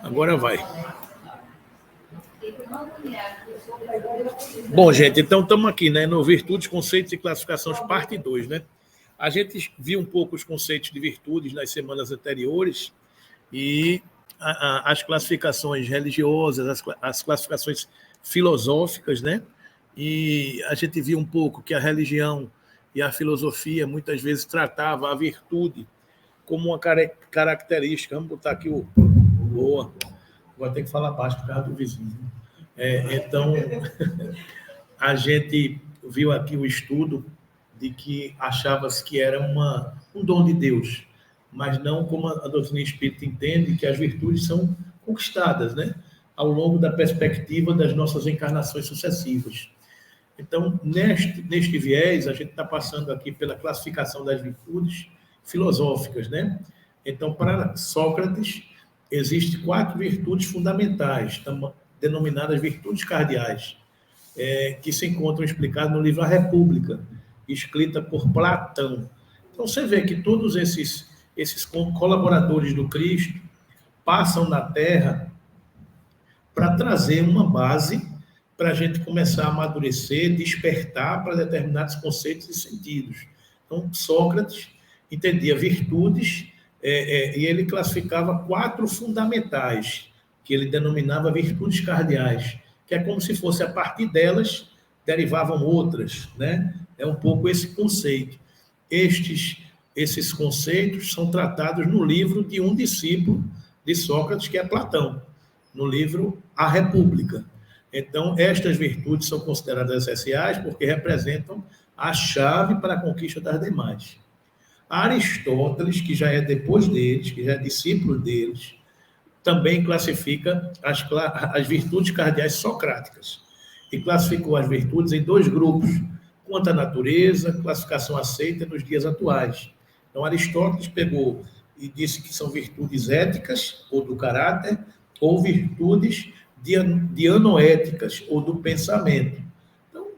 Agora vai. Bom, gente, então estamos aqui, né, no Virtudes, Conceitos e Classificações, parte 2, né? A gente viu um pouco os conceitos de virtudes nas semanas anteriores e as classificações religiosas, as classificações filosóficas, né? E a gente viu um pouco que a religião e a filosofia muitas vezes tratava a virtude como uma característica. Vamos botar aqui o... Boa. Vou ter que falar baixo por causa do vizinho. Então, a gente viu aqui o estudo de que achava-se que era um dom de Deus, mas não como a doutrina espírita entende, que as virtudes são conquistadas, né, ao longo da perspectiva das nossas encarnações sucessivas. Então, neste viés, a gente está passando aqui pela classificação das virtudes filosóficas, né? Então, para Sócrates, existem 4 virtudes fundamentais, denominadas virtudes cardeais, que se encontram explicadas no livro A República, escrita por Platão. Então, você vê que todos esses colaboradores do Cristo passam na Terra para trazer uma base para a gente começar a amadurecer, despertar para determinados conceitos e sentidos. Então, Sócrates entendia virtudes e ele classificava 4 fundamentais, que ele denominava virtudes cardeais, que é como se fosse a partir delas derivavam outras, né? É um pouco esse conceito. Esses conceitos são tratados no livro de um discípulo de Sócrates, que é Platão, no livro A República. Então, estas virtudes são consideradas essenciais porque representam a chave para a conquista das demais. Aristóteles, que já é depois deles, que já é discípulo deles, também classifica as virtudes cardeais socráticas e classificou as virtudes em 2 grupos, quanto à natureza, classificação aceita nos dias atuais. Então, Aristóteles pegou e disse que são virtudes éticas, ou do caráter, ou virtudes dianoéticas, ou do pensamento. Então,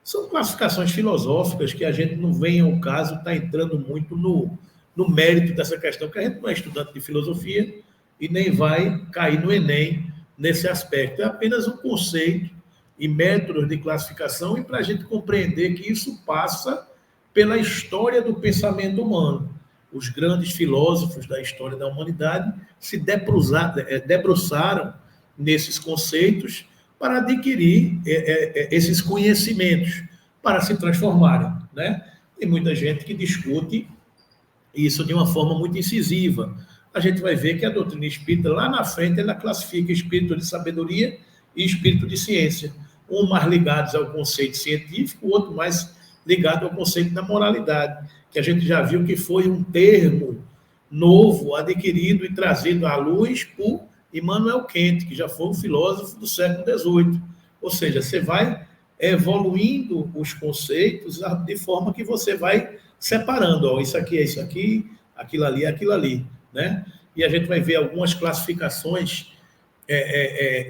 são classificações filosóficas que a gente não vem ao caso, está entrando muito no mérito dessa questão, porque a gente não é estudante de filosofia e nem vai cair no Enem nesse aspecto. É apenas um conceito e métodos de classificação, e para a gente compreender que isso passa pela história do pensamento humano. Os grandes filósofos da história da humanidade se debruçaram nesses conceitos para adquirir esses conhecimentos, para se transformarem, né? Tem muita gente que discute isso de uma forma muito incisiva. A gente vai ver que a doutrina espírita, lá na frente, ela classifica espírito de sabedoria e espírito de ciência. Um mais ligados ao conceito científico, o outro mais ligado ao conceito da moralidade, que a gente já viu que foi um termo novo, adquirido e trazido à luz por Immanuel Kant, que já foi um filósofo do século XVIII. Ou seja, você vai evoluindo os conceitos de forma que você vai separando. Ó, isso aqui é isso aqui, aquilo ali é aquilo ali, né? E a gente vai ver algumas classificações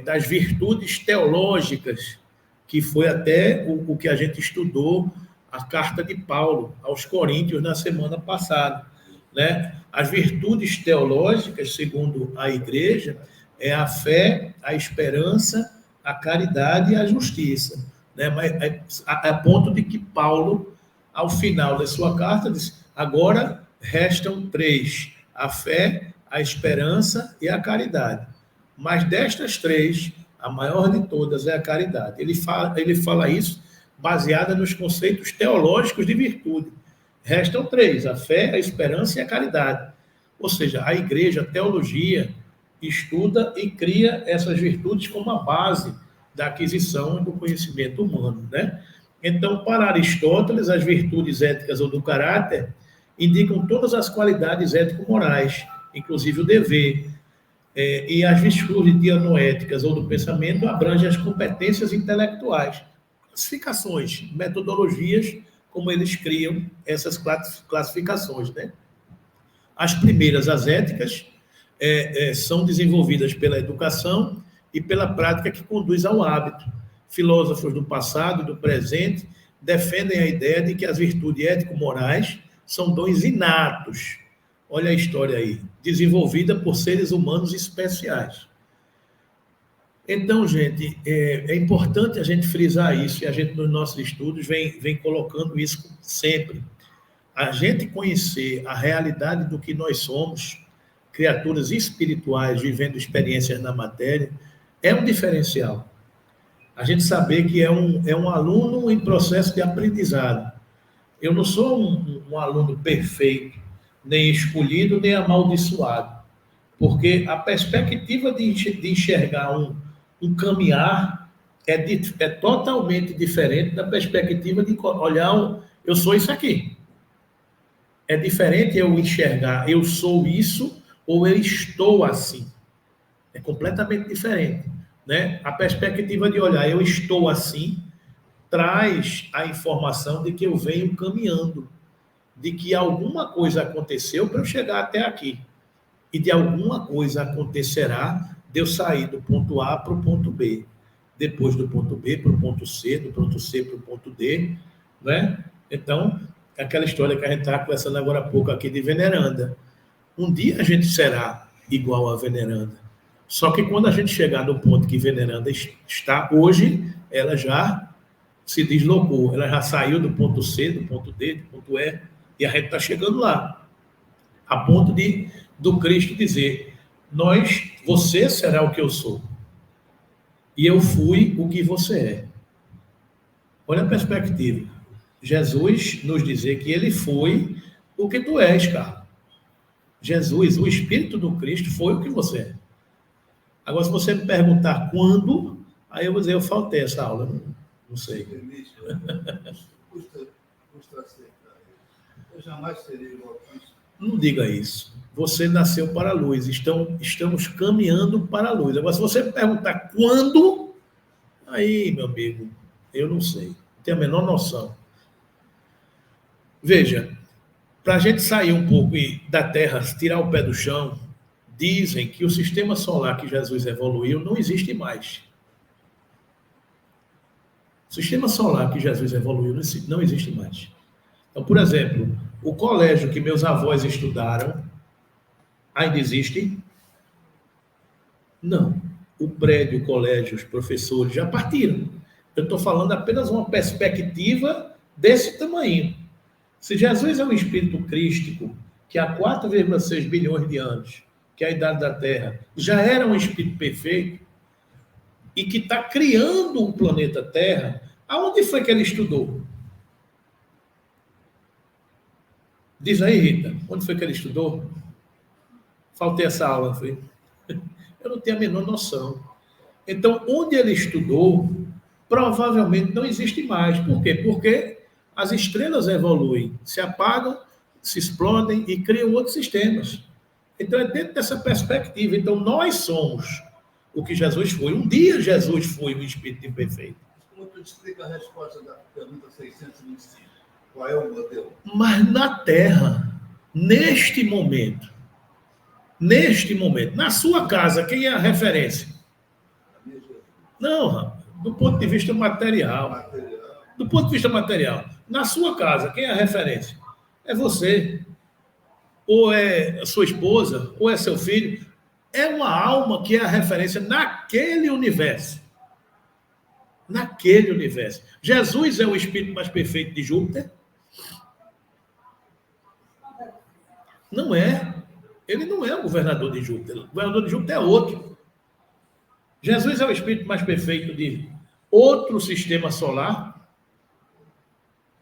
das virtudes teológicas, que foi até o que a gente estudou, a carta de Paulo aos Coríntios na semana passada, né? As virtudes teológicas, segundo a Igreja, é a fé, a esperança, a caridade e a justiça, né? Mas a ponto de que Paulo, ao final da sua carta, diz: agora restam 3, a fé, a esperança e a caridade. Mas destas 3, a maior de todas é a caridade. Ele fala isso baseada nos conceitos teológicos de virtude. Restam 3, a fé, a esperança e a caridade. Ou seja, a Igreja, a teologia, estuda e cria essas virtudes como a base da aquisição do conhecimento humano, né? Então, para Aristóteles, as virtudes éticas ou do caráter indicam todas as qualidades ético-morais, inclusive o dever. E as virtudes dianoéticas ou do pensamento abrangem as competências intelectuais. Classificações, metodologias, como eles criam essas classificações, né? As primeiras, as éticas, são desenvolvidas pela educação e pela prática que conduz ao hábito. Filósofos do passado e do presente defendem a ideia de que as virtudes ético-morais são dons inatos. Olha a história aí, desenvolvida por seres humanos especiais. Então, gente, é importante a gente frisar isso, e a gente, nos nossos estudos, vem colocando isso sempre. A gente conhecer a realidade do que nós somos, criaturas espirituais vivendo experiências na matéria, é um diferencial. A gente saber que é um aluno em processo de aprendizado. Eu não sou um aluno perfeito, nem escolhido, nem amaldiçoado, porque a perspectiva de enxergar um caminhar é totalmente diferente da perspectiva de olhar eu sou isso aqui. É diferente eu enxergar eu sou isso ou eu estou assim. É completamente diferente, né? A perspectiva de olhar eu estou assim traz a informação de que eu venho caminhando, de que alguma coisa aconteceu para eu chegar até aqui. E de alguma coisa acontecerá de eu sair do ponto A para o ponto B. Depois do ponto B para o ponto C, do ponto C para o ponto D, né? Então, aquela história que a gente estava conversando agora há pouco aqui de Veneranda. Um dia a gente será igual a Veneranda. Só que quando a gente chegar no ponto que Veneranda está hoje, ela já se deslocou, ela já saiu do ponto C, do ponto D, do ponto E, e a gente está chegando lá, a ponto do Cristo dizer, você será o que eu sou, e eu fui o que você é. Olha a perspectiva. Jesus nos dizer que ele foi o que tu és, cara. Jesus, o Espírito do Cristo, foi o que você é. Agora, se você me perguntar quando, aí eu vou dizer, eu faltei essa aula, não sei. Custa aceitar. Eu jamais serei igual a Cristo. Não diga isso. Você nasceu para a luz. Estamos caminhando para a luz. Agora, se você me perguntar quando, aí, meu amigo, eu não sei. Não tenho a menor noção. Veja, para a gente sair um pouco da Terra, tirar o pé do chão, dizem que o sistema solar que Jesus evoluiu não existe mais. O sistema solar que Jesus evoluiu não existe mais. Então, por exemplo, o colégio que meus avós estudaram ainda existe? Não. O prédio, o colégio, os professores já partiram. Eu estou falando apenas uma perspectiva desse tamanho. Se Jesus é um espírito crístico, que há 4,6 bilhões de anos, que é a idade da Terra, já era um espírito perfeito, e que está criando um planeta Terra, aonde foi que ele estudou? Diz aí, Rita, onde foi que ele estudou? Faltei essa aula, foi? Eu não tenho a menor noção. Então, onde ele estudou, provavelmente não existe mais. Por quê? Porque as estrelas evoluem, se apagam, se explodem e criam outros sistemas. Então, é dentro dessa perspectiva. Então, nós somos o que Jesus foi. Um dia, Jesus foi o Espírito imperfeito. Como tu explica a resposta da pergunta 625? Qual é o modelo? Mas na Terra, neste momento, na sua casa, quem é a referência? Não, do ponto de vista material. Do ponto de vista material. Na sua casa, quem é a referência? É você. Ou é sua esposa, ou é seu filho. É uma alma que é a referência naquele universo. Naquele universo. Jesus é o espírito mais perfeito de Júpiter? Não é. Ele não é o governador de Júpiter. O governador de Júpiter é outro. Jesus é o espírito mais perfeito de outro sistema solar?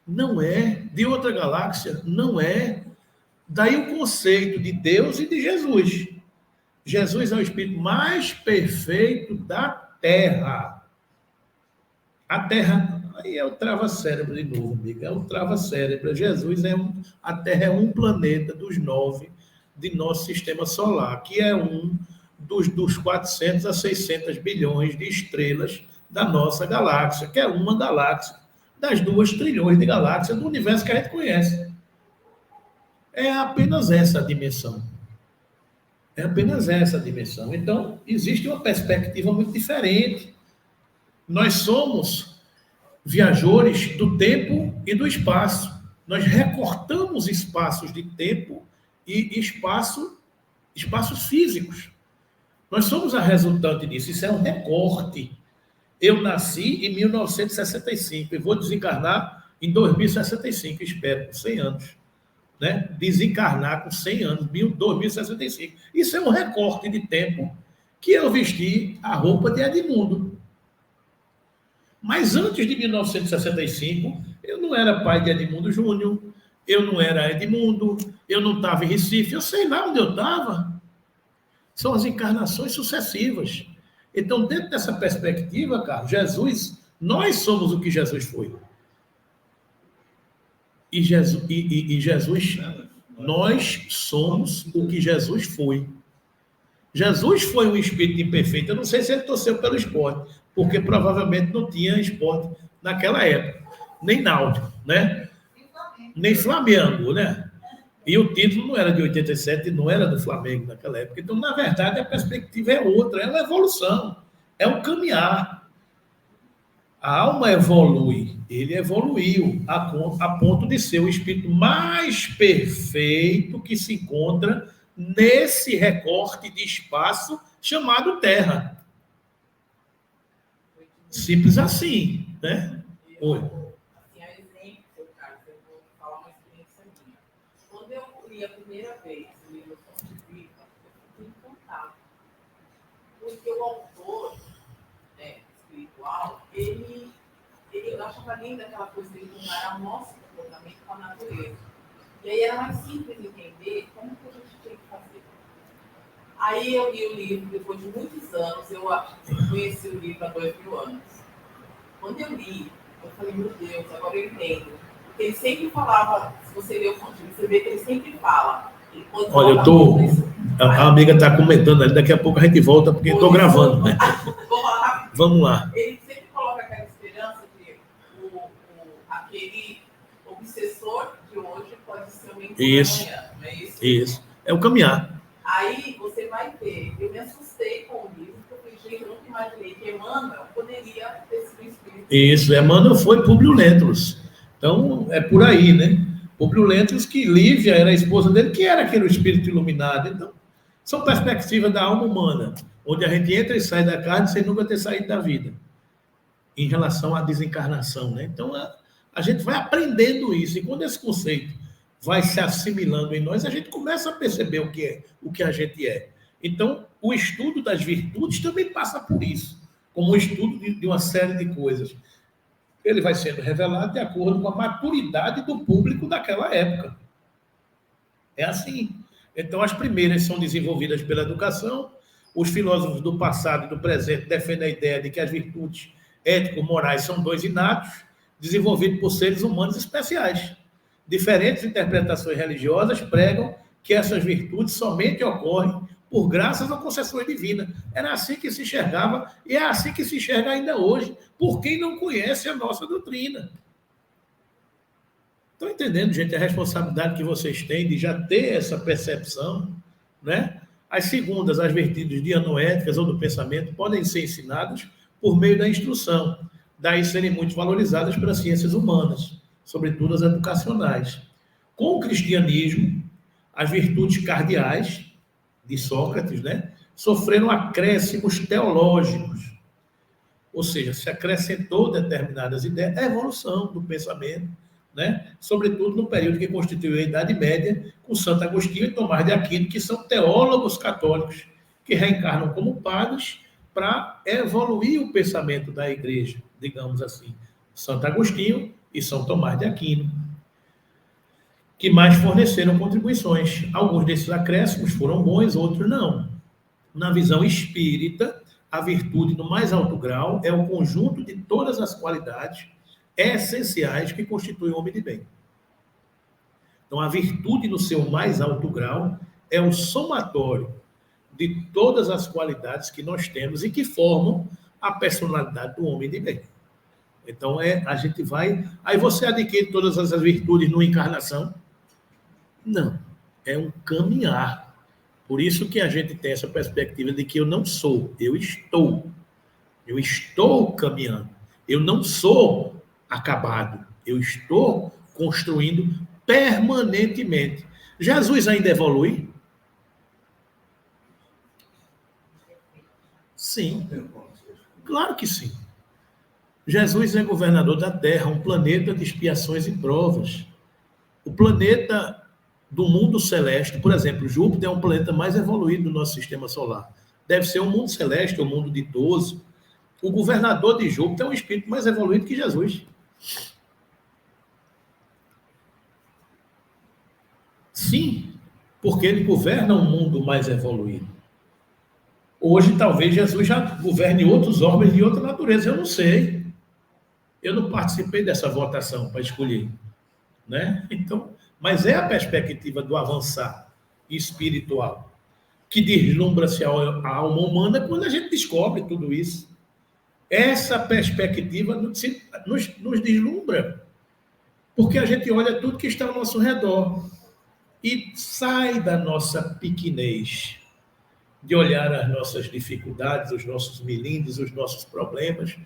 Não é. De outra galáxia? Não é. Daí o conceito de Deus e de Jesus. Jesus é o espírito mais perfeito da Terra. A Terra, aí é o trava-cérebro de novo, amigo. É o trava-cérebro. Jesus a Terra é um planeta dos 9 de nosso sistema solar, que é um dos 400 a 600 bilhões de estrelas da nossa galáxia, que é uma galáxia das 2 trilhões de galáxias do universo que a gente conhece. É apenas essa a dimensão. É apenas essa a dimensão. Então, existe uma perspectiva muito diferente. Nós somos viajores do tempo e do espaço. Nós recortamos espaços de tempo e espaços físicos. Nós somos a resultante disso. Isso é um recorte. Eu nasci em 1965 e vou desencarnar em 2065, espero, com 100 anos. Né? Desencarnar com 100 anos, 2065. Isso é um recorte de tempo que eu vesti a roupa de Edmundo. Mas antes de 1965, eu não era pai de Edmundo Júnior, eu não era Edmundo, eu não estava em Recife, eu sei lá onde eu estava. São as encarnações sucessivas. Então, dentro dessa perspectiva, Carlos, Jesus, nós somos o que Jesus foi. E Jesus, nós somos o que Jesus foi. Jesus foi um espírito imperfeito. Eu não sei se ele torceu pelo esporte, porque provavelmente não tinha esporte naquela época, nem náutico, né? Nem Flamengo, né? E o título não era de 87, não era do Flamengo naquela época. Então, na verdade, a perspectiva é outra, é uma evolução, é um caminhar. A alma evolui, ele evoluiu a ponto de ser o espírito mais perfeito que se encontra nesse recorte de espaço chamado Terra. Simples assim, né? Oi. Quando eu li a primeira vez o livro Fonte Viva, eu fiquei encantado. Porque o autor, né, espiritual, eu achava linda aquela coisa de comparar o nosso comportamento com a natureza. E aí era mais simples entender como que a gente tinha que fazer. Aí eu li o livro depois de muitos anos, eu conheci o livro há 2000 anos. Quando eu li, eu falei, meu Deus, agora eu entendo. Porque ele sempre falava, se você ler o Fonte Viva, você vê que ele sempre fala. Olha, eu tô. A amiga está comentando ali, daqui a pouco a gente volta, porque estou gravando, né? Vou falar rápido. Vamos lá. Ele sempre coloca aquela esperança que aquele obsessor de hoje pode ser o mentor de amanhã, não é isso? Isso. É o caminhar. Aí você vai ver, eu me assustei com o livro, porque eu falei, gente, eu nunca imaginei que Emmanuel poderia ter sido um espírito. Isso, Emmanuel foi Públio Lentulus. Então, é por aí, né? Públio Lentulus, que Lívia era a esposa dele, que era aquele espírito iluminado. Então, são perspectivas da alma humana, onde a gente entra e sai da carne sem nunca ter saído da vida, em relação à desencarnação, né? Então, a gente vai aprendendo isso, e quando esse conceito vai se assimilando em nós, a gente começa a perceber o que a gente é. Então, o estudo das virtudes também passa por isso, como um estudo de uma série de coisas. Ele vai sendo revelado de acordo com a maturidade do público daquela época. É assim. Então, as primeiras são desenvolvidas pela educação. Os filósofos do passado e do presente defendem a ideia de que as virtudes ético-morais são dons inatos, desenvolvidos por seres humanos especiais. Diferentes interpretações religiosas pregam que essas virtudes somente ocorrem por graças ou concessões divinas. Era assim que se enxergava e é assim que se enxerga ainda hoje, por quem não conhece a nossa doutrina. Estão entendendo, gente, a responsabilidade que vocês têm de já ter essa percepção, né? As segundas, as virtudes dianoéticas ou do pensamento, podem ser ensinadas por meio da instrução, daí serem muito valorizadas pelas ciências humanas, sobretudo as educacionais. Com o cristianismo, as virtudes cardeais de Sócrates, né, sofreram acréscimos teológicos, ou seja, se acrescentou determinadas ideias, a evolução do pensamento, né, sobretudo no período que constituiu a Idade Média, com Santo Agostinho e Tomás de Aquino, que são teólogos católicos, que reencarnam como padres para evoluir o pensamento da igreja, digamos assim. Santo Agostinho e São Tomás de Aquino, que mais forneceram contribuições. Alguns desses acréscimos foram bons, outros não. Na visão espírita, a virtude no mais alto grau é o conjunto de todas as qualidades essenciais que constituem o homem de bem. Então, a virtude no seu mais alto grau é o somatório de todas as qualidades que nós temos e que formam a personalidade do homem de bem. Então, a gente vai... Aí você adquire todas essas virtudes numa encarnação? Não. É um caminhar. Por isso que a gente tem essa perspectiva de que eu não sou, eu estou. Eu estou caminhando. Eu não sou acabado. Eu estou construindo permanentemente. Jesus ainda evolui? Sim, claro que sim. Jesus é governador da Terra, um planeta de expiações e provas. O planeta do mundo celeste, por exemplo, Júpiter é um planeta mais evoluído do nosso sistema solar. Deve ser um mundo celeste, um mundo ditoso. O governador de Júpiter é um espírito mais evoluído que Jesus. Sim, porque ele governa um mundo mais evoluído. Hoje, talvez, Jesus já governe outros órgãos de outra natureza, eu não sei. Eu não participei dessa votação para escolher, né? Então, mas é a perspectiva do avançar espiritual que deslumbra-se a alma humana quando a gente descobre tudo isso. Essa perspectiva nos deslumbra, porque a gente olha tudo que está ao nosso redor e sai da nossa pequenez, de olhar as nossas dificuldades, os nossos melindres, os nossos problemas.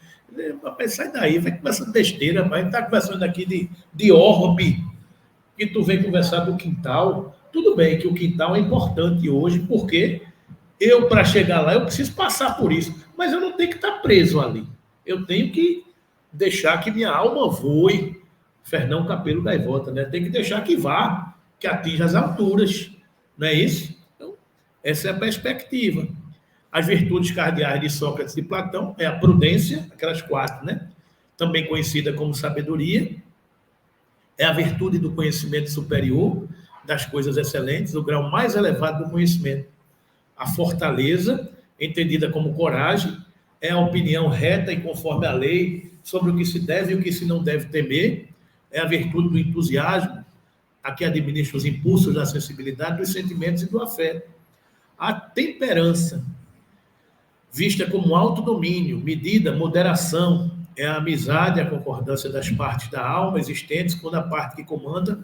Rapaz, sai daí, vai conversando besteira, vai estar conversando aqui de orbe, que tu vem conversar do quintal. Tudo bem que o quintal é importante hoje, porque eu, para chegar lá, eu preciso passar por isso, mas eu não tenho que estar preso ali. Eu tenho que deixar que minha alma voe, Fernão Capelo Gaivota, né? Tem que deixar que vá, que atinja as alturas, não é isso? Então, essa é a perspectiva. As virtudes cardeais de Sócrates e Platão é a prudência, aquelas 4, né? Também conhecida como sabedoria, é a virtude do conhecimento superior, das coisas excelentes, o grau mais elevado do conhecimento. A fortaleza, entendida como coragem, é a opinião reta e conforme a lei sobre o que se deve e o que se não deve temer. É a virtude do entusiasmo, a que administra os impulsos da sensibilidade, dos sentimentos e do afeto. A temperança, vista como autodomínio, medida, moderação, é a amizade, a concordância das partes da alma existentes, quando a parte que comanda,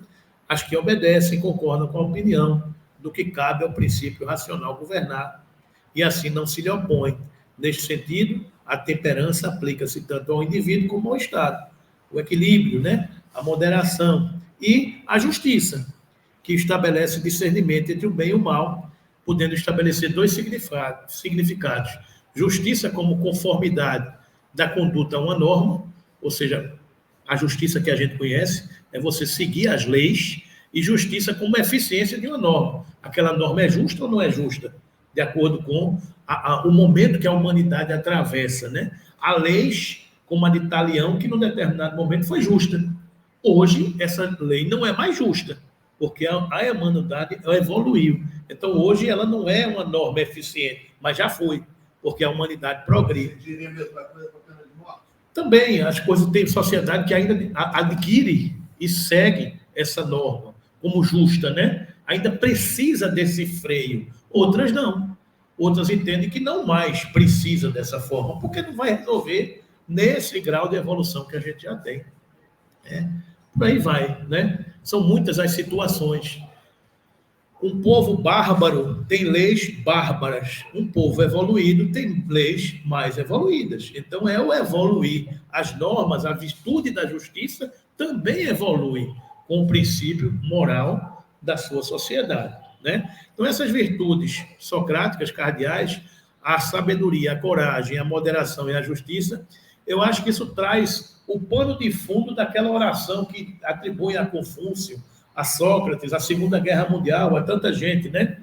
as que obedecem, concordam com a opinião do que cabe ao princípio racional governar, e assim não se lhe opõe. Neste sentido, a temperança aplica-se tanto ao indivíduo como ao Estado. O equilíbrio, né? A moderação e a justiça, que estabelece discernimento entre o bem e o mal, podendo estabelecer 2 significados. Justiça como conformidade da conduta a uma norma, ou seja, a justiça que a gente conhece é você seguir as leis, e justiça como eficiência de uma norma. Aquela norma é justa ou não é justa? De acordo com o momento que a humanidade atravessa, né? Há leis, como a de Talião, que num determinado momento foi justa. Hoje, essa lei não é mais justa, porque a humanidade evoluiu. Então, hoje, ela não é uma norma eficiente, mas já foi, porque a humanidade progride. Diria a mesma coisa para a pena de morte. Também, as coisas têm sociedade que ainda adquire e segue essa norma como justa, né? Ainda precisa desse freio. Outras não. Outras entendem que não mais precisa dessa forma, porque não vai resolver nesse grau de evolução que a gente já tem. Por aí vai, né? São muitas as situações. Um povo bárbaro tem leis bárbaras. Um povo evoluído tem leis mais evoluídas. Então, é o evoluir. As normas, a virtude da justiça também evolui com o princípio moral da sua sociedade, né? Então, essas virtudes socráticas, cardeais, a sabedoria, a coragem, a moderação e a justiça, eu acho que isso traz o pano de fundo daquela oração que atribui a Confúcio, a Sócrates, a Segunda Guerra Mundial, a tanta gente, né?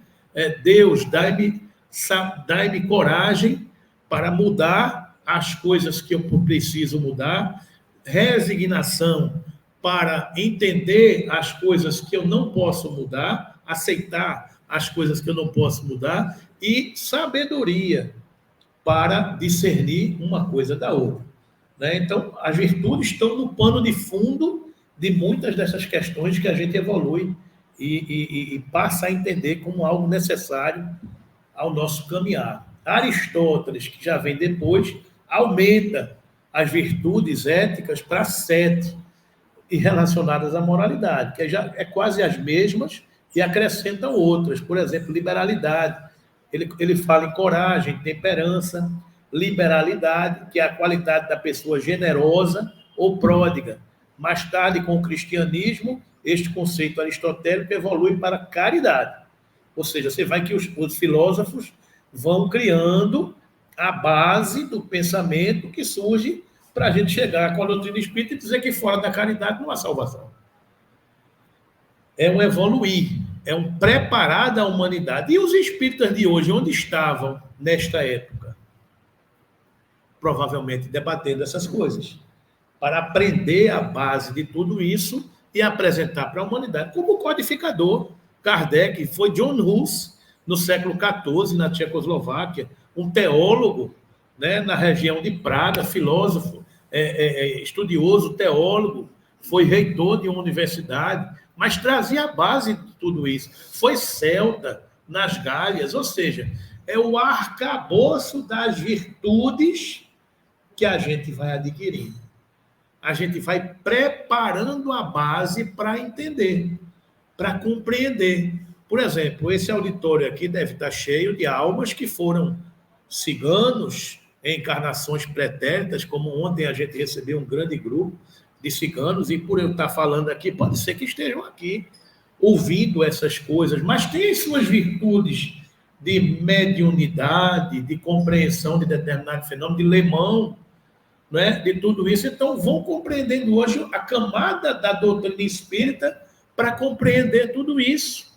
Deus, dai-me coragem para mudar as coisas que eu preciso mudar, resignação para entender as coisas que eu não posso mudar, aceitar as coisas que eu não posso mudar, e sabedoria para discernir uma coisa da outra, né? Então, as virtudes estão no pano de fundo de muitas dessas questões que a gente evolui e passa a entender como algo necessário ao nosso caminhar. Aristóteles, que já vem depois, aumenta as virtudes éticas para 7 e relacionadas à moralidade, que já é quase as mesmas e acrescenta outras. Por exemplo, liberalidade. Ele fala em coragem, temperança, liberalidade, que é a qualidade da pessoa generosa ou pródiga. Mais tarde, com o cristianismo, este conceito aristotélico evolui para caridade. Ou seja, você vai que os filósofos vão criando a base do pensamento que surge para a gente chegar com a doutrina espírita e dizer que fora da caridade não há salvação. É um evoluir, é um preparar da humanidade. E os espíritas de hoje, onde estavam nesta época? Provavelmente debatendo essas coisas, para aprender a base de tudo isso e apresentar para a humanidade. Como codificador, Kardec foi John Hus, no século XIV, na Tchecoslováquia, um teólogo, né, na região de Praga, filósofo, estudioso, teólogo, foi reitor de uma universidade, mas trazia a base de tudo isso. Foi celta nas Gálias, ou seja, é o arcabouço das virtudes que a gente vai adquirindo. A gente vai preparando a base para entender, para compreender. Por exemplo, esse auditório aqui deve estar cheio de almas que foram ciganos em encarnações pretéritas, como ontem a gente recebeu um grande grupo de ciganos, e por eu estar falando aqui, pode ser que estejam aqui ouvindo essas coisas, mas tem as suas virtudes de mediunidade, de compreensão de determinado fenômeno, de lemão, né, de tudo isso. Então, vão compreendendo hoje a camada da doutrina espírita para compreender tudo isso,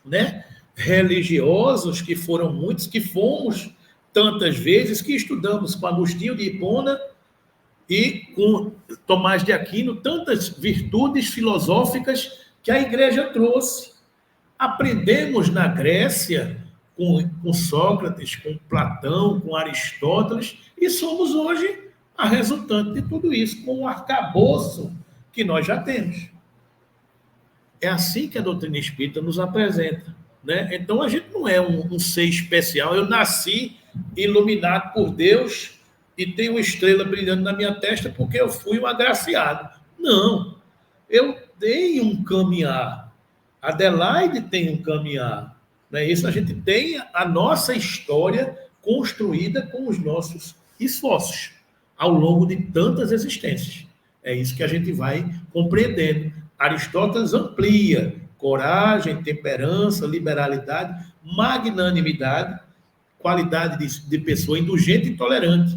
né? Religiosos, que foram muitos, que fomos tantas vezes, que estudamos com Agostinho de Hipona e com Tomás de Aquino, tantas virtudes filosóficas que a igreja trouxe. Aprendemos na Grécia com Sócrates, com Platão, com Aristóteles, e somos hoje a resultante de tudo isso, com o arcabouço que nós já temos. É assim que a doutrina espírita nos apresenta, né? Então, a gente não é um ser especial. Eu nasci iluminado por Deus e tenho uma estrela brilhando na minha testa porque eu fui um agraciado. Não. Eu tenho um caminhar. Adelaide tem um caminhar. Não é isso? A gente tem a nossa história construída com os nossos esforços ao longo de tantas existências. É isso que a gente vai compreendendo. Aristóteles amplia coragem, temperança, liberalidade, magnanimidade, qualidade de pessoa indulgente e tolerante,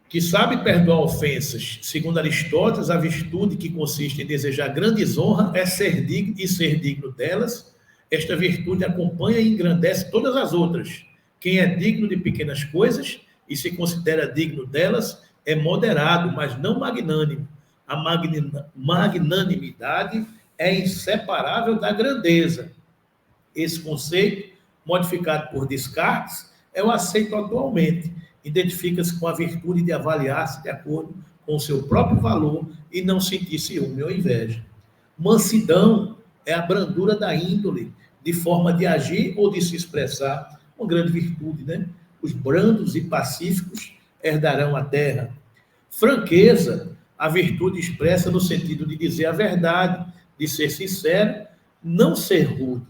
que sabe perdoar ofensas. Segundo Aristóteles, a virtude que consiste em desejar grandes honras é ser digno e ser digno delas. Esta virtude acompanha e engrandece todas as outras. Quem é digno de pequenas coisas e se considera digno delas é moderado, mas não magnânimo. A magnanimidade é inseparável da grandeza. Esse conceito, modificado por Descartes, é o aceito atualmente. Identifica-se com a virtude de avaliar-se de acordo com o seu próprio valor e não sentir ciúme ou inveja. Mansidão é a brandura da índole, de forma de agir ou de se expressar, uma grande virtude, né? Os brandos e pacíficos herdarão a terra. Franqueza, a virtude expressa no sentido de dizer a verdade, de ser sincero, não ser rude.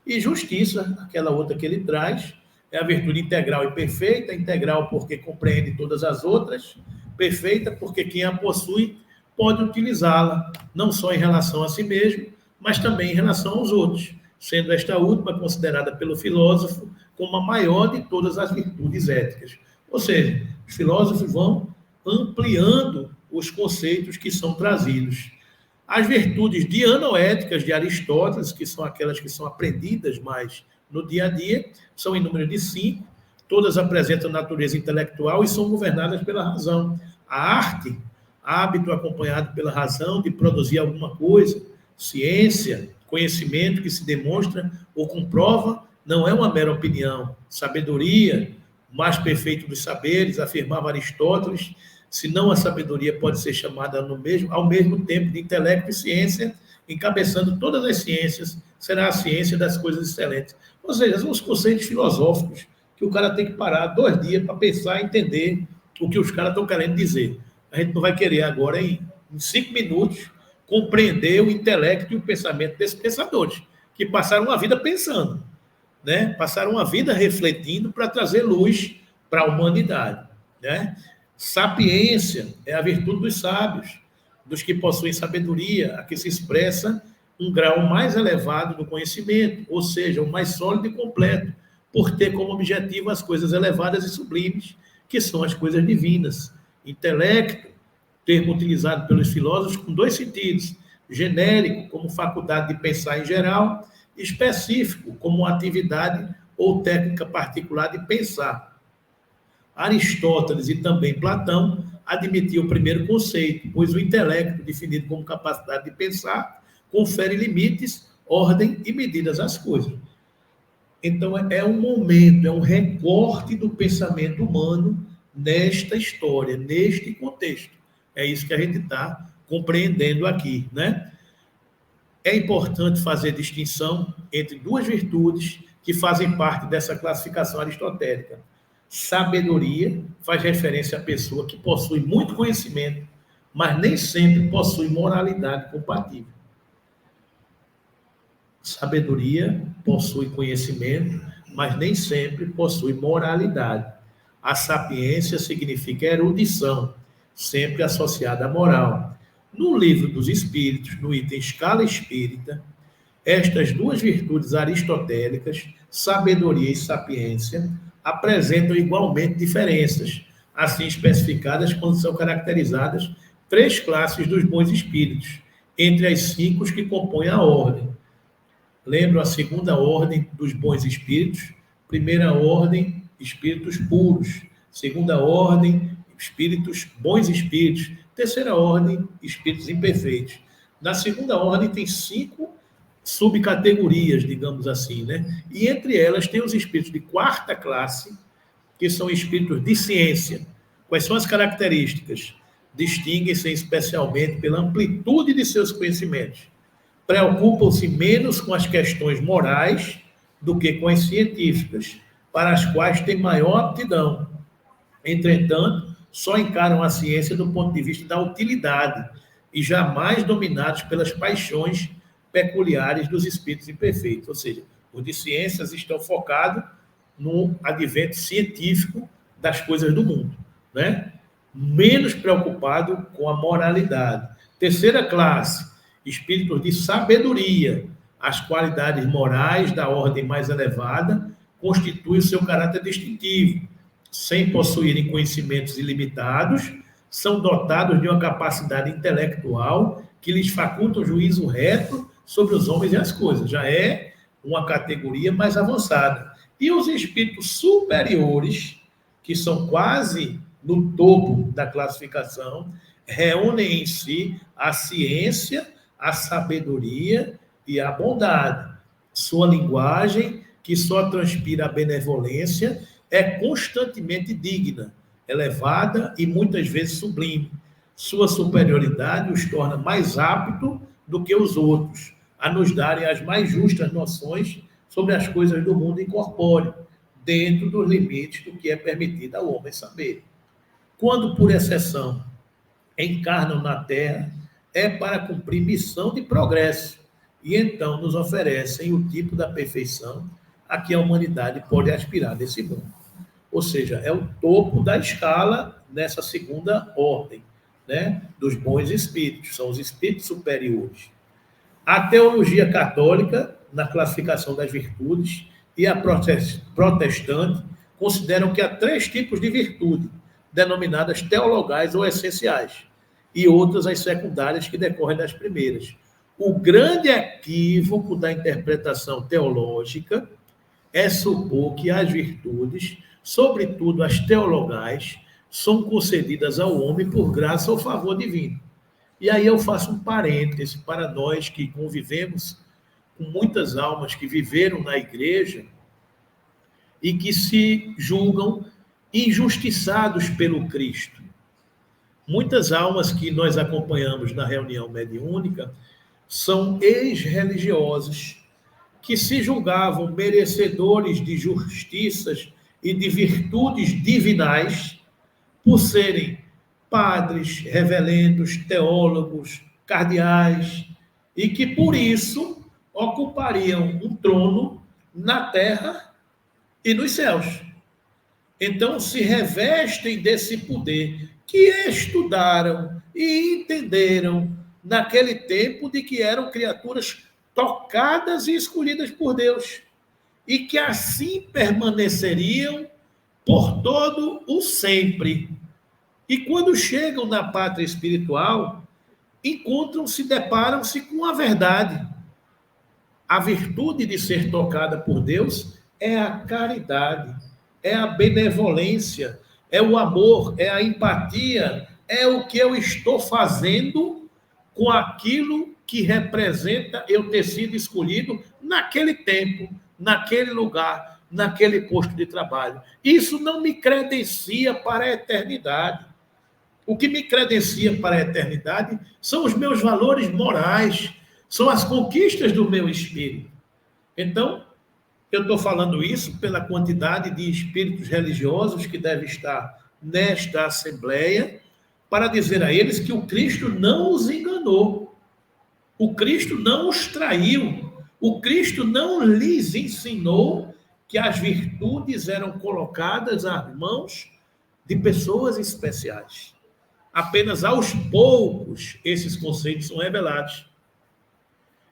E justiça, aquela outra que ele traz, é a virtude integral e perfeita, integral porque compreende todas as outras, perfeita porque quem a possui pode utilizá-la, não só em relação a si mesmo, mas também em relação aos outros, sendo esta última considerada pelo filósofo como a maior de todas as virtudes éticas. Ou seja, os filósofos vão ampliando os conceitos que são trazidos. As virtudes dianoéticas de Aristóteles, que são aquelas que são aprendidas mais no dia a dia, são em número de 5, todas apresentam natureza intelectual e são governadas pela razão. A arte, hábito acompanhado pela razão de produzir alguma coisa, ciência, conhecimento que se demonstra ou comprova, não é uma mera opinião. Sabedoria, o mais perfeito dos saberes, afirmava Aristóteles, senão a sabedoria pode ser chamada ao mesmo tempo de intelecto e ciência, encabeçando todas as ciências, será a ciência das coisas excelentes. Ou seja, são os conceitos filosóficos que o cara tem que parar 2 dias para pensar e entender o que os caras estão querendo dizer. A gente não vai querer agora, em 5 minutos, compreender o intelecto e o pensamento desses pensadores, que passaram a vida pensando, né? Passaram a vida refletindo para trazer luz para a humanidade, né? Sapiência é a virtude dos sábios, dos que possuem sabedoria, a que se expressa um grau mais elevado do conhecimento, ou seja, o mais sólido e completo, por ter como objetivo as coisas elevadas e sublimes, que são as coisas divinas. Intelecto, termo utilizado pelos filósofos com dois sentidos: genérico, como faculdade de pensar em geral, específico, como uma atividade ou técnica particular de pensar. Aristóteles e também Platão admitiam o primeiro conceito, pois o intelecto, definido como capacidade de pensar, confere limites, ordem e medidas às coisas. Então, é um momento, é um recorte do pensamento humano nesta história, neste contexto. É isso que a gente está compreendendo aqui, né? É importante fazer distinção entre duas virtudes que fazem parte dessa classificação aristotélica. Sabedoria faz referência à pessoa que possui muito conhecimento, mas nem sempre possui moralidade compatível. Sabedoria possui conhecimento, mas nem sempre possui moralidade. A sapiência significa erudição, sempre associada à moral. No Livro dos Espíritos, no item Escala Espírita, estas duas virtudes aristotélicas, sabedoria e sapiência, apresentam igualmente diferenças, assim especificadas quando são caracterizadas 3 classes dos bons espíritos, entre as 5 que compõem a ordem. Lembro a segunda ordem dos bons espíritos, primeira ordem, espíritos puros, segunda ordem, espíritos, bons espíritos, terceira ordem, espíritos imperfeitos. Na segunda ordem tem 5 subcategorias, digamos assim, né? E entre elas tem os espíritos de quarta classe, que são espíritos de ciência. Quais são as características? Distinguem-se especialmente pela amplitude de seus conhecimentos. Preocupam-se menos com as questões morais do que com as científicas, para as quais têm maior aptidão. Entretanto, só encaram a ciência do ponto de vista da utilidade e jamais dominados pelas paixões peculiares dos espíritos imperfeitos. Ou seja, os de ciências estão focados no advento científico das coisas do mundo, né? Menos preocupado com a moralidade. Terceira classe, espíritos de sabedoria. As qualidades morais da ordem mais elevada constituem o seu caráter distintivo. Sem possuírem conhecimentos ilimitados, são dotados de uma capacidade intelectual que lhes faculta o juízo reto sobre os homens e as coisas. Já é uma categoria mais avançada. E os espíritos superiores, que são quase no topo da classificação, reúnem em si a ciência, a sabedoria e a bondade. Sua linguagem, que só transpira a benevolência, é constantemente digna, elevada e muitas vezes sublime. Sua superioridade os torna mais aptos do que os outros a nos darem as mais justas noções sobre as coisas do mundo incorpóreo, dentro dos limites do que é permitido ao homem saber. Quando, por exceção, encarnam na Terra, é para cumprir missão de progresso, e então nos oferecem o tipo da perfeição a que a humanidade pode aspirar nesse mundo. Ou seja, é o topo da escala nessa segunda ordem, né, dos bons espíritos, são os espíritos superiores. A teologia católica, na classificação das virtudes, e a protestante consideram que há 3 tipos de virtude, denominadas teologais ou essenciais, e outras as secundárias que decorrem das primeiras. O grande equívoco da interpretação teológica é supor que as virtudes, sobretudo as teologais, são concedidas ao homem por graça ou favor divino. E aí eu faço um parêntese para nós que convivemos com muitas almas que viveram na igreja e que se julgam injustiçados pelo Cristo. Muitas almas que nós acompanhamos na reunião mediúnica são ex-religiosos que se julgavam merecedores de justiças e de virtudes divinais por serem padres, reverendos, teólogos, cardeais, e que por isso ocupariam um trono na terra e nos céus. Então se revestem desse poder que estudaram e entenderam naquele tempo de que eram criaturas tocadas e escolhidas por Deus. e que assim permaneceriam por todo o sempre. E quando chegam na pátria espiritual, encontram-se, deparam-se com a verdade. A virtude de ser tocada por Deus é a caridade, é a benevolência, é o amor, é a empatia, é o que eu estou fazendo com aquilo que representa eu ter sido escolhido naquele tempo, naquele lugar, naquele posto de trabalho. Isso não me credencia para a eternidade. O que me credencia para a eternidade são os meus valores morais, são as conquistas do meu espírito. Então, eu estou falando isso pela quantidade de espíritos religiosos que devem estar nesta assembleia, para dizer a eles que o Cristo não os enganou, o Cristo não os traiu, o Cristo não lhes ensinou que as virtudes eram colocadas às mãos de pessoas especiais. Apenas aos poucos esses conceitos são revelados.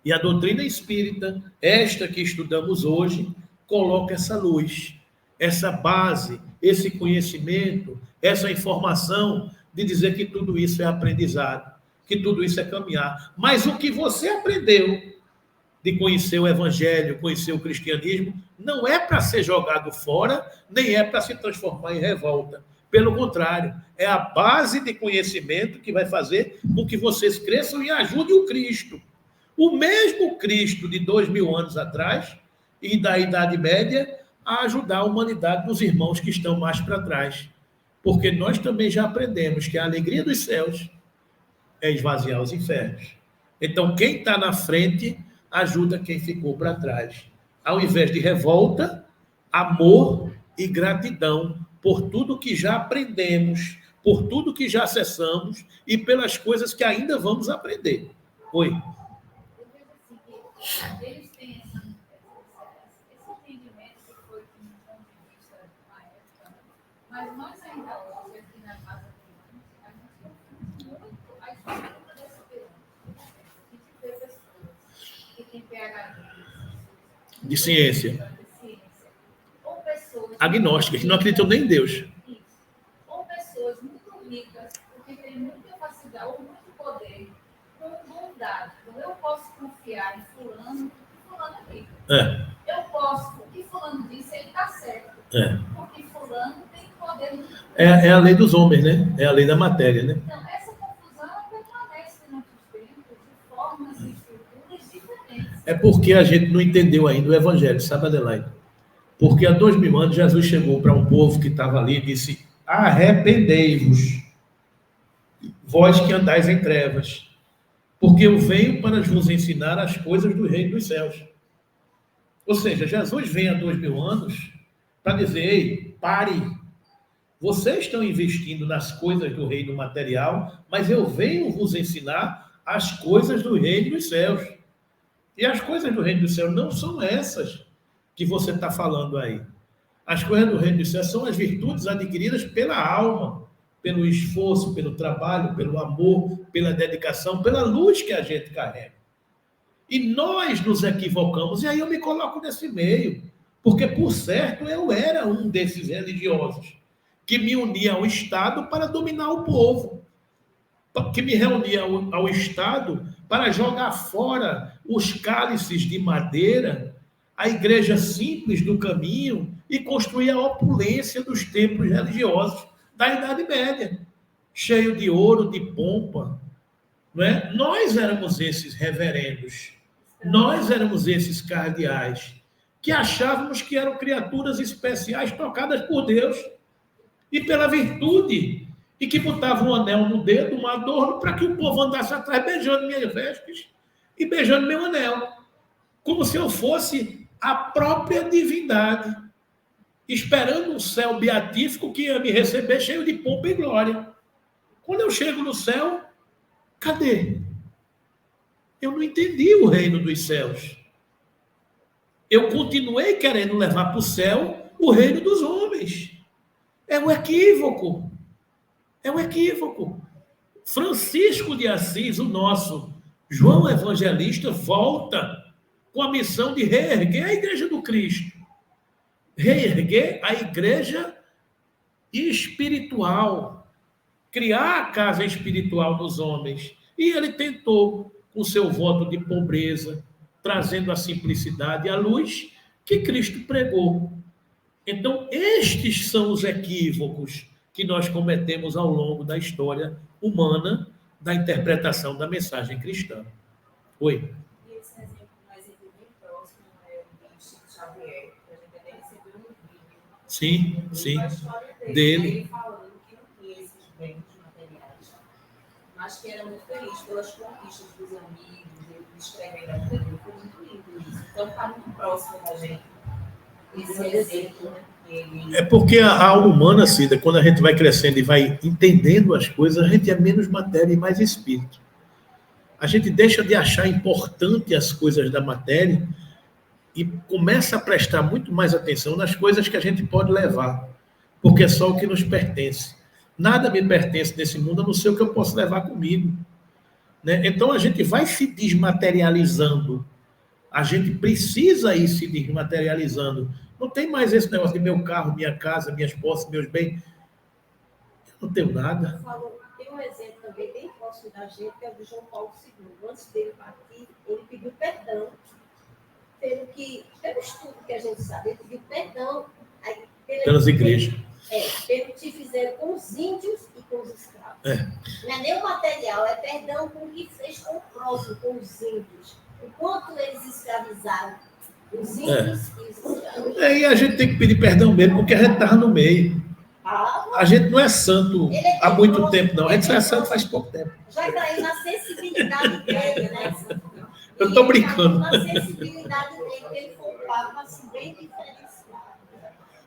E a doutrina espírita, esta que estudamos hoje, coloca essa luz, essa base, esse conhecimento, essa informação de dizer que tudo isso é aprendizado, que tudo isso é caminhar. Mas o que você aprendeu de conhecer o evangelho, conhecer o cristianismo, não é para ser jogado fora, nem é para se transformar em revolta. Pelo contrário, é a base de conhecimento que vai fazer com que vocês cresçam e ajudem o Cristo. O mesmo Cristo de 2000 anos atrás e da Idade Média a ajudar a humanidade dos irmãos que estão mais para trás. Porque nós também já aprendemos que a alegria dos céus é esvaziar os infernos. Então, quem está na frente ajuda quem ficou para trás. Ao invés de revolta, amor e gratidão por tudo que já aprendemos, por tudo que já acessamos e pelas coisas que ainda vamos aprender. Oi. Eles têm esse entendimento que foi de um ponto de vista de uma época, mas nós ainda hoje, aqui na casa de a gente tem muito a estrutura desse período. A gente vê pessoas que têm PhD De ciência. Ou pessoas Agnósticas, que não acreditam nem em Deus. Isso. Ou pessoas muito ricas, porque têm muita capacidade ou muito poder, com bondade. Então, eu posso confiar em fulano, porque fulano é rico. Eu posso, porque fulano disse, ele está certo. Porque fulano tem poder muito grande. É a lei dos homens, né? É a lei da matéria, né? Então, essa confusão permanece durante os tempos de formas e estruturas diferentes. É porque a gente não entendeu ainda o evangelho, sabe, Adelaide? Porque há 2000 anos Jesus chegou para um povo que estava ali e disse: arrependei-vos, vós que andais em trevas, porque eu venho para vos ensinar as coisas do reino dos céus. Ou seja, Jesus vem há 2000 anos para dizer: ei, pare, vocês estão investindo nas coisas do reino material, mas eu venho vos ensinar as coisas do reino dos céus. E as coisas do reino dos céus não são essas que você está falando aí. As coisas do reino dos céus são as virtudes adquiridas pela alma, pelo esforço, pelo trabalho, pelo amor, pela dedicação, pela luz que a gente carrega. E nós nos equivocamos, e aí eu me coloco nesse meio, porque, por certo, eu era um desses religiosos que me unia ao Estado para dominar o povo, que me reunia ao Estado para jogar fora os cálices de madeira, a igreja simples do caminho e construir a opulência dos templos religiosos da Idade Média, cheio de ouro, de pompa. Não é? Nós éramos esses reverendos, nós éramos esses cardeais, que achávamos que eram criaturas especiais tocadas por Deus e pela virtude, e que botavam um anel no dedo, um adorno, para que o povo andasse atrás beijando minhas vestes e beijando meu anel, como se eu fosse a própria divindade, esperando um céu beatífico que ia me receber cheio de pompa e glória. Quando eu chego no céu, cadê? Eu não entendi o reino dos céus. Eu continuei querendo levar para o céu o reino dos homens. É um equívoco. É um equívoco. Francisco de Assis, o nosso João Evangelista, volta com a missão de reerguer a Igreja do Cristo. reerguer a igreja espiritual, criar a casa espiritual nos homens. E ele tentou, com seu voto de pobreza, trazendo a simplicidade e a luz que Cristo pregou. Então, estes são os equívocos que nós cometemos ao longo da história humana da interpretação da mensagem cristã. Oi? E esse exemplo, um exemplo bem próximo é o de Chico Xavier, que a gente até recebeu um vídeo. Sim, sim. A história Dele. Ele falando que não tinha esses bens materiais, mas que era muito feliz pelas conquistas dos amigos, ele escrevendo a vida dele. Foi muito lindo isso. Então, está muito próximo da gente. Esse exemplo, né? É porque a alma humana, Cida, quando a gente vai crescendo e vai entendendo as coisas, a gente é menos matéria e mais espírito. A gente deixa de achar importante as coisas da matéria e começa a prestar muito mais atenção nas coisas que a gente pode levar, porque é só o que nos pertence. Nada me pertence nesse mundo, a não ser o que eu posso levar comigo. Né? Então, a gente vai se desmaterializando. A gente precisa ir se desmaterializando. Não tem mais esse negócio de meu carro, minha casa, minhas posses, meus bens. Eu não tenho nada. Tem um exemplo também bem próximo da gente, que é o de João Paulo II. Antes dele partir, ele pediu perdão pelo estudo que a gente sabe, ele pediu perdão pelas igrejas. Pelo que fizeram com os índios e com os escravos. Não é nem o material, é perdão com o que fez com o próximo, com os índios. Enquanto eles escravizaram os índios e os escravos. E a gente tem que pedir perdão mesmo, porque a gente estava no meio. A gente não é santo há muito tempo, não. A gente só é santo faz pouco tempo. Já caiu na sensibilidade dele, né? Eu estou brincando. Na sensibilidade dele, que ele foi um papo assim, bem diferenciado.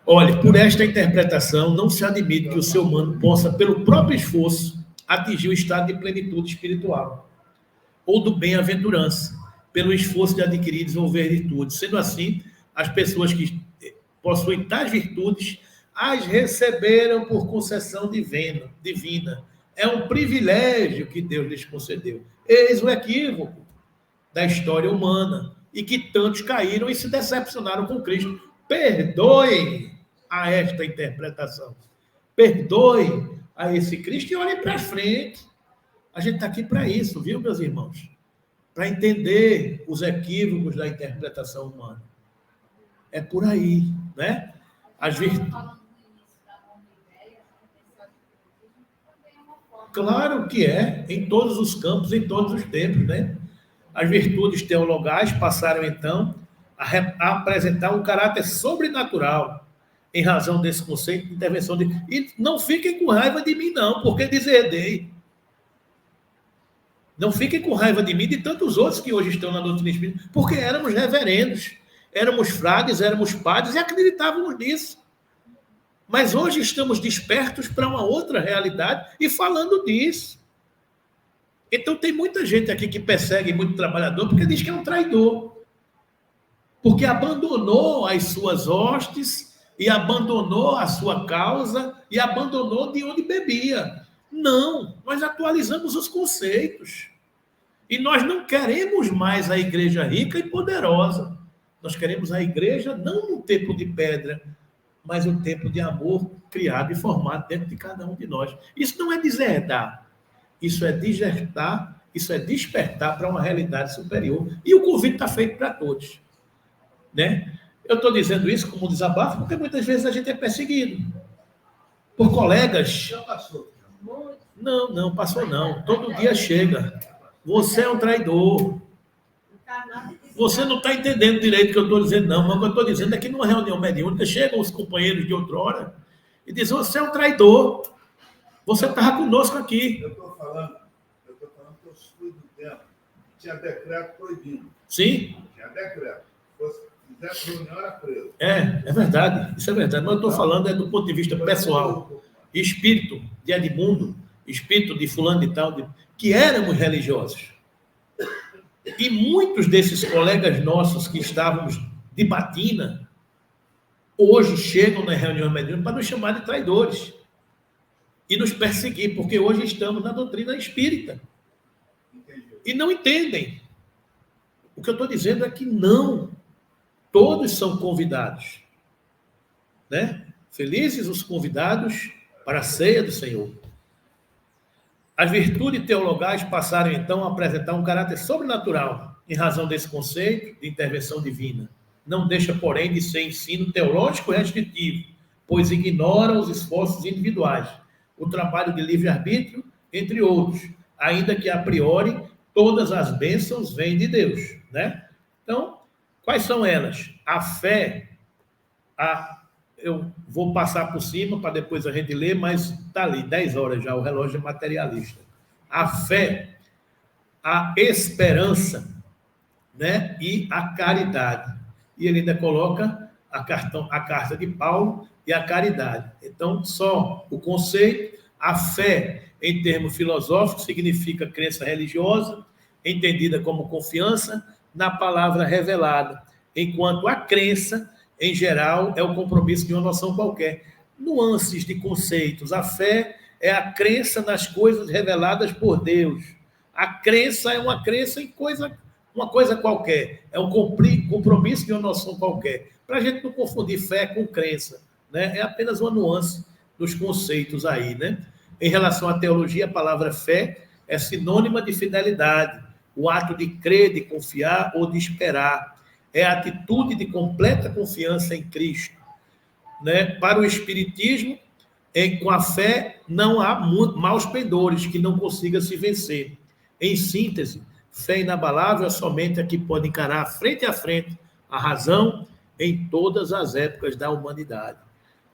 Olha, por esta interpretação, não se admite que o ser humano possa, pelo próprio esforço, atingir o estado de plenitude espiritual ou do bem-aventurança, pelo esforço de adquirir e desenvolver virtudes. Sendo assim, as pessoas que possuem tais virtudes as receberam por concessão divina. É um privilégio que Deus lhes concedeu. Eis o equívoco da história humana, e que tantos caíram e se decepcionaram com Cristo. Perdoem a esta interpretação. Perdoem a esse Cristo e olhem para frente. A gente está aqui para isso, viu, meus irmãos? Para entender os equívocos da interpretação humana. É por aí, né? As virtudes. Claro que é, em todos os campos, em todos os tempos, né? As virtudes teologais passaram, então, a apresentar um caráter sobrenatural em razão desse conceito de intervenção. E não fiquem com raiva de mim, não, porque deserdei. Não fiquem com raiva de mim e de tantos outros que hoje estão na doutrina espírita, porque éramos reverendos, éramos frades, éramos padres e acreditávamos nisso. Mas hoje estamos despertos para uma outra realidade e falando disso. Então tem muita gente aqui que persegue muito trabalhador porque diz que é um traidor. Porque abandonou as suas hostes e abandonou a sua causa e abandonou de onde bebia. Não, nós atualizamos os conceitos. E nós não queremos mais a igreja rica e poderosa. Nós queremos a igreja não no templo de pedra, mas um templo de amor criado e formado dentro de cada um de nós. Isso não é deserdar. Isso é disertar, isso é despertar para uma realidade superior. E o convite está feito para todos. Né? Eu estou dizendo isso como desabafo porque muitas vezes a gente é perseguido por colegas. Já passou. Não passou não. Todo dia chega. Você é um traidor. Você não está entendendo direito o que eu estou dizendo, não. Mas o que eu estou dizendo é que numa reunião mediúnica chegam os companheiros de outrora e dizem: você é um traidor. Você estava conosco aqui. Eu estou falando que eu fui do tempo que tinha decreto proibindo. Sim. Tinha decreto. Se fizesse reunião, era preso. É verdade. Isso é verdade. Mas eu estou falando do ponto de vista pessoal. Espírito de Edmundo, espírito de fulano de tal, que éramos religiosos. E muitos desses colegas nossos que estávamos de batina, hoje chegam na reunião mediúnica para nos chamar de traidores e nos perseguir, porque hoje estamos na doutrina espírita. E não entendem. O que eu estou dizendo é que não. Todos são convidados. né? Felizes os convidados para a ceia do Senhor. As virtudes teologais passaram, então, a apresentar um caráter sobrenatural, em razão desse conceito de intervenção divina. Não deixa, porém, de ser ensino teológico restritivo, pois ignora os esforços individuais, o trabalho de livre-arbítrio, entre outros, ainda que, a priori, todas as bênçãos vêm de Deus, né? Então, quais são elas? A fé, eu vou passar por cima para depois a gente ler, mas está ali, 10 horas já, o relógio é materialista. A fé, a esperança, né? E a caridade. E ele ainda coloca a carta de Paulo e a caridade. Então, só o conceito, a fé, em termos filosóficos, significa crença religiosa, entendida como confiança na palavra revelada, enquanto a crença, em geral, é o compromisso de uma noção qualquer. Nuances de conceitos. A fé é a crença nas coisas reveladas por Deus. A crença é uma crença em uma coisa qualquer. É um compromisso de uma noção qualquer. Para a gente não confundir fé com crença, né? É apenas uma nuance dos conceitos aí, né? Em relação à teologia, a palavra fé é sinônima de fidelidade, o ato de crer, de confiar ou de esperar. É a atitude de completa confiança em Cristo, né? Para o Espiritismo, com a fé não há maus pendores que não consiga se vencer. Em síntese, fé inabalável é somente a que pode encarar frente a frente a razão em todas as épocas da humanidade.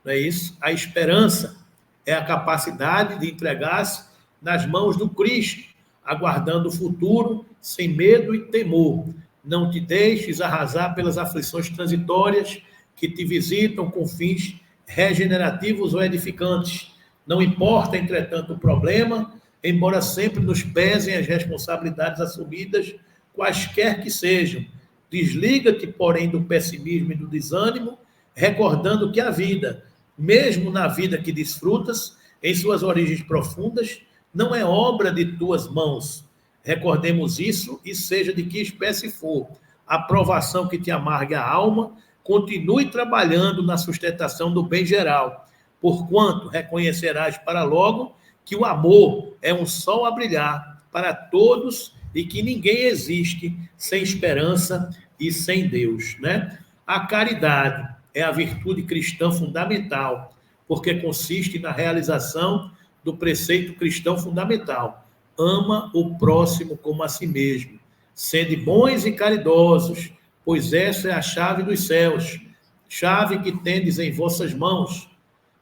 Não é isso? A esperança é a capacidade de entregar-se nas mãos do Cristo, aguardando o futuro sem medo e temor. Não te deixes arrasar pelas aflições transitórias que te visitam com fins regenerativos ou edificantes. Não importa, entretanto, o problema, embora sempre nos pesem as responsabilidades assumidas, quaisquer que sejam. Desliga-te, porém, do pessimismo e do desânimo, recordando que a vida, mesmo na vida que desfrutas, em suas origens profundas, não é obra de tuas mãos. Recordemos isso, e seja de que espécie for a provação que te amargue a alma, continue trabalhando na sustentação do bem geral, porquanto reconhecerás para logo que o amor é um sol a brilhar para todos e que ninguém existe sem esperança e sem Deus, né? A caridade é a virtude cristã fundamental, porque consiste na realização do preceito cristão fundamental. Ama o próximo como a si mesmo. Sede bons e caridosos, pois essa é a chave dos céus, chave que tendes em vossas mãos.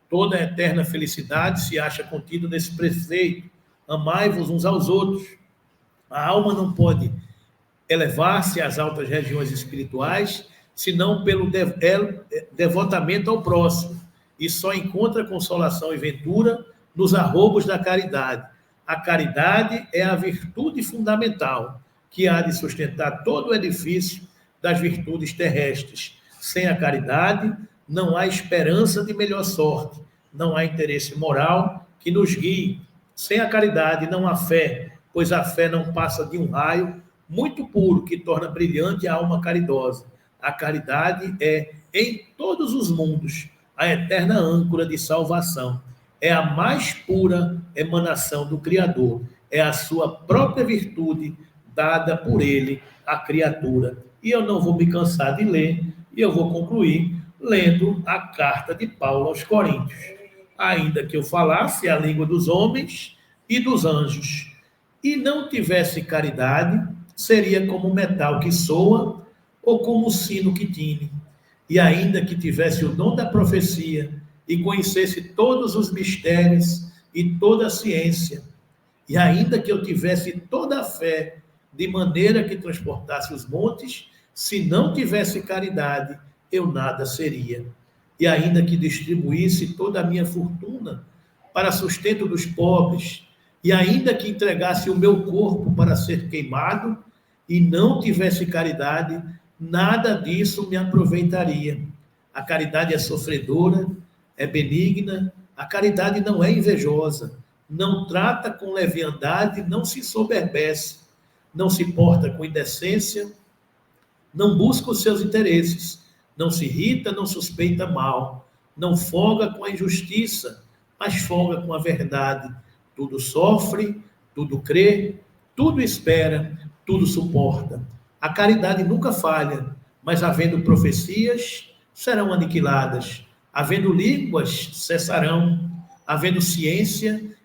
Toda a eterna felicidade se acha contida nesse preceito. Amai-vos uns aos outros. A alma não pode elevar-se às altas regiões espirituais, senão pelo devotamento ao próximo, e só encontra consolação e ventura nos arroubos da caridade. A caridade é a virtude fundamental que há de sustentar todo o edifício das virtudes terrestres. Sem a caridade, não há esperança de melhor sorte, não há interesse moral que nos guie. Sem a caridade, não há fé, pois a fé não passa de um raio muito puro que torna brilhante a alma caridosa. A caridade é, em todos os mundos, a eterna âncora de salvação. É a mais pura emanação do Criador. É a sua própria virtude dada por ele à criatura. E eu não vou me cansar de ler, e eu vou concluir lendo a carta de Paulo aos Coríntios. Ainda que eu falasse a língua dos homens e dos anjos, e não tivesse caridade, seria como metal que soa ou como sino que tine. E ainda que tivesse o dom da profecia e conhecesse todos os mistérios e toda a ciência, e ainda que eu tivesse toda a fé, de maneira que transportasse os montes, se não tivesse caridade, eu nada seria. E ainda que distribuísse toda a minha fortuna para sustento dos pobres, e ainda que entregasse o meu corpo para ser queimado, e não tivesse caridade, nada disso me aproveitaria. A caridade é sofredora, é benigna, a caridade não é invejosa, não trata com leviandade, não se soberbece, não se porta com indecência, não busca os seus interesses, não se irrita, não suspeita mal, não folga com a injustiça, mas folga com a verdade. Tudo sofre, tudo crê, tudo espera, tudo suporta. A caridade nunca falha, mas havendo profecias, serão aniquiladas. Havendo línguas, cessarão. Havendo ciência,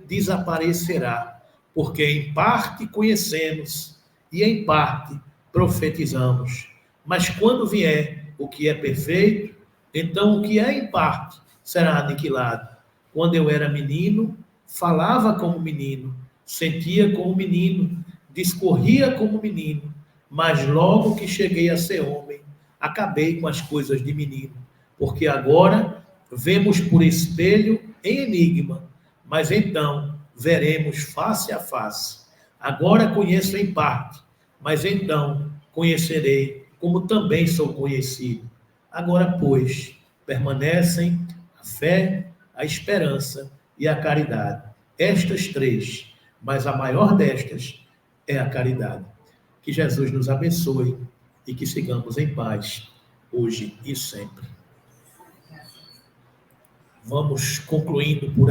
desaparecerá. Porque em parte conhecemos e em parte profetizamos. Mas quando vier o que é perfeito, então o que é em parte será aniquilado. Quando eu era menino, falava como menino, sentia como menino, discorria como menino, mas logo que cheguei a ser homem, acabei com as coisas de menino, porque agora vemos por espelho em enigma, mas então veremos face a face. Agora conheço em parte, mas então conhecerei como também sou conhecido. Agora, pois, permanecem a fé, a esperança e a caridade. Estas três, mas a maior destas é a caridade. Que Jesus nos abençoe e que sigamos em paz, hoje e sempre. Vamos concluindo por aqui.